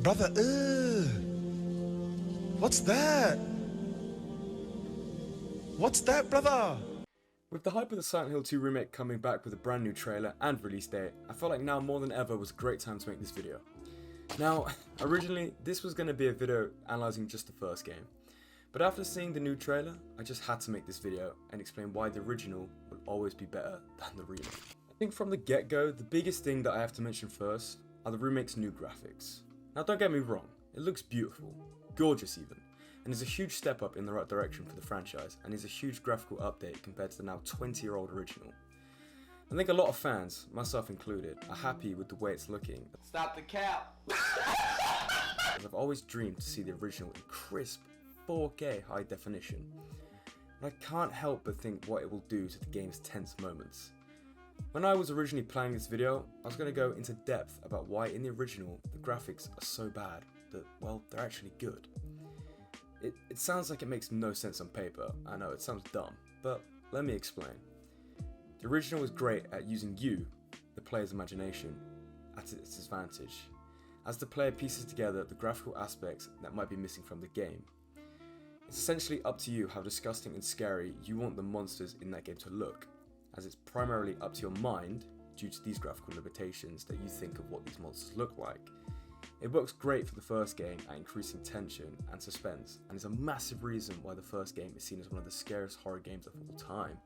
Brother, what's that? What's that, brother? With the hype of the Silent Hill 2 remake coming back with a brand new trailer and release date, I felt like now more than ever was a great time to make this video. Now, originally, this was going to be a video analysing just the first game, but after seeing the new trailer, I just had to make this video and explain why the original will always be better than the remake. I think from the get-go, the biggest thing that I have to mention first are the remake's new graphics. Now don't get me wrong, it looks beautiful, gorgeous even, and is a huge step up in the right direction for the franchise, and is a huge graphical update compared to the now 20-year-old original. I think a lot of fans, myself included, are happy with the way it's looking. Stop the cap! As I've always dreamed to see the original in crisp 4K high definition, and I can't help but think what it will do to the game's tense moments. When I was originally planning this video, I was going to go into depth about why in the original the graphics are so bad that, well, they're actually good. It sounds like it makes no sense on paper, I know it sounds dumb, but let me explain. The original was great at using you, the player's imagination, at its advantage, as the player pieces together the graphical aspects that might be missing from the game. It's essentially up to you how disgusting and scary you want the monsters in that game to look, as it's primarily up to your mind, due to these graphical limitations, that you think of what these monsters look like. It works great for the first game at increasing tension and suspense, and is a massive reason why the first game is seen as one of the scariest horror games of all time.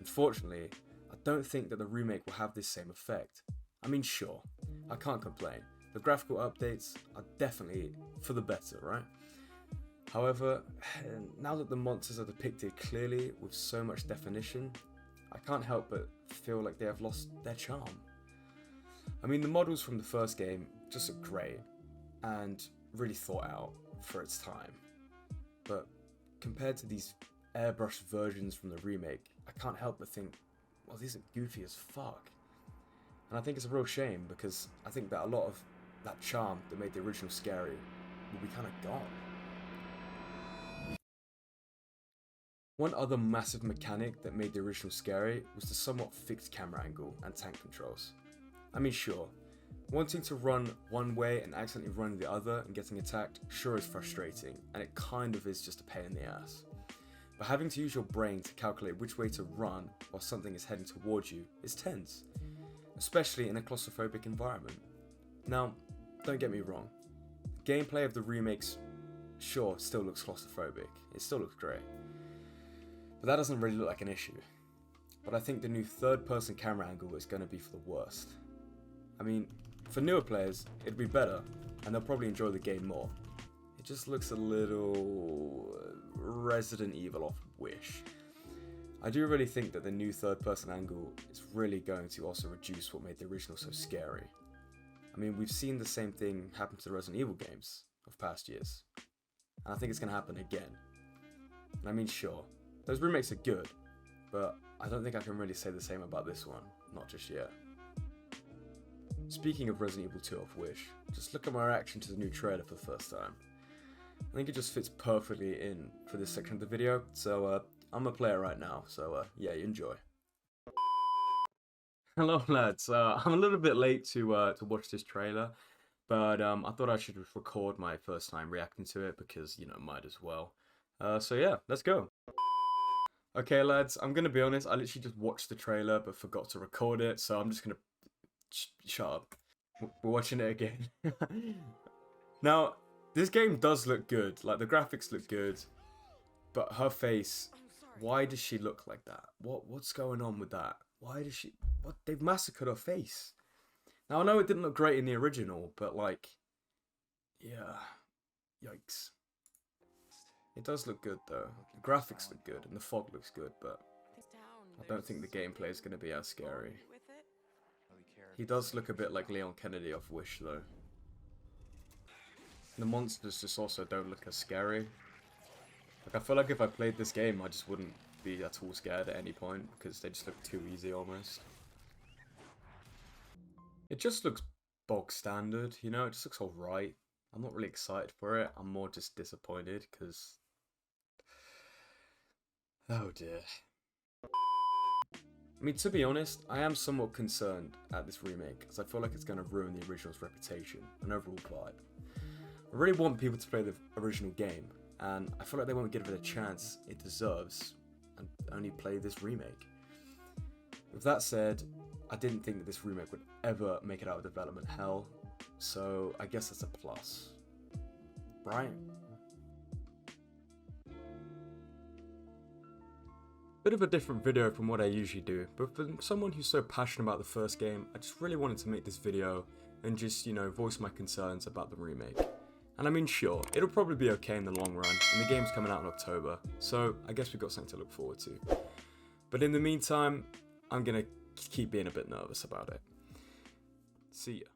Unfortunately, I don't think that the remake will have this same effect. I mean, sure, I can't complain. The graphical updates are definitely for the better, right? However, now that the monsters are depicted clearly with so much definition, I can't help but feel like they have lost their charm. I mean, the models from the first game just look great and really thought out for its time, but compared to these airbrushed versions from the remake, I can't help but think, well, these are goofy as fuck. And I think it's a real shame, because I think that a lot of that charm that made the original scary will be kind of gone. One other massive mechanic that made the original scary was the somewhat fixed camera angle and tank controls. I mean, sure, wanting to run one way and accidentally running the other and getting attacked sure is frustrating, and it kind of is just a pain in the ass. But having to use your brain to calculate which way to run while something is heading towards you is tense, especially in a claustrophobic environment. Now, don't get me wrong, the gameplay of the remakes sure still looks claustrophobic, it still looks great, but that doesn't really look like an issue. But I think the new third-person camera angle is going to be for the worst. I mean, for newer players, it'd be better, and they'll probably enjoy the game more. It just looks a little Resident Evil off Wish. I do really think that the new third-person angle is really going to also reduce what made the original so scary. I mean, we've seen the same thing happen to the Resident Evil games of past years, and I think it's going to happen again. And I mean, sure, those remakes are good, but I don't think I can really say the same about this one, not just yet. Speaking of Resident Evil 2 off Wish, just look at my reaction to the new trailer for the first time. I think it just fits perfectly in for this section of the video, so I'm gonna play it right now, so yeah, enjoy. Hello lads, I'm a little bit late to watch this trailer, but I thought I should record my first time reacting to it, because, you know, might as well. So yeah, let's go. Okay lads, I'm gonna be honest, I literally just watched the trailer but forgot to record it, so I'm just gonna shut up. We're watching it again. Now, this game does look good, like the graphics look good, but her face, why does she look like that? What's going on with that? Why does she, they've massacred her face. Now I know it didn't look great in the original, but like, yeah, yikes. It does look good though. The graphics look good and the fog looks good, but I don't think the gameplay is going to be as scary. He does look a bit like Leon Kennedy off Wish though. The monsters just also don't look as scary. Like, I feel like if I played this game, I just wouldn't be at all scared at any point, because they just look too easy almost. It just looks bog standard, you know, it just looks alright. I'm not really excited for it, I'm more just disappointed, because... oh dear. I mean, to be honest, I am somewhat concerned at this remake, because I feel like it's going to ruin the original's reputation and overall vibe. I really want people to play the original game, and I feel like they won't give it a chance it deserves and only play this remake. With that said, I didn't think that this remake would ever make it out of development hell, so I guess that's a plus. Right? Bit of a different video from what I usually do, but for someone who's so passionate about the first game, I just really wanted to make this video and just, voice my concerns about the remake. And I mean, sure, it'll probably be okay in the long run, and the game's coming out in October, so I guess we've got something to look forward to. But in the meantime, I'm gonna keep being a bit nervous about it. See ya.